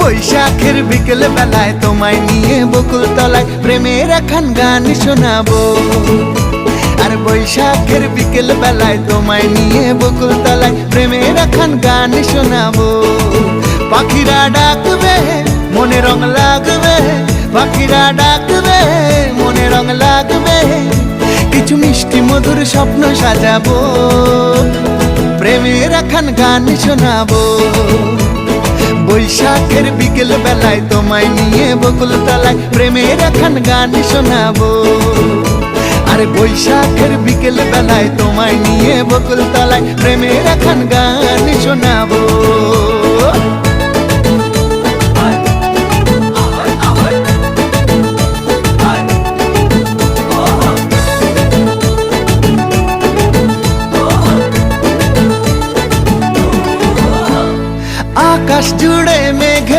বৈশাখের বিকেল বেলায় তোমায় নিয়ে বকুল তলায় প্রেমের একখান গান শোনাবো। আর বৈশাখের বিকেল বেলায় তোমায় নিয়ে বকুল তলায় প্রেমের একখান গান শোনাবো। পাখিরা ডাকবে মনে রং লাগবে, পাখিরা ডাকবে মনে রং লাগবে, কিছু মিষ্টি মধুর স্বপ্ন সাজাবো, প্রেমের একখান গান শোনাবো। বৈশাখের বিকেল বেলায় তোমায় নিয়ে বকুল তলায় প্রেমের একখান গান শোনাবো। আর বৈশাখের বিকেল বেলায় তোমায় নিয়ে বকুল তলায় প্রেমের একখান গান শোনাবো।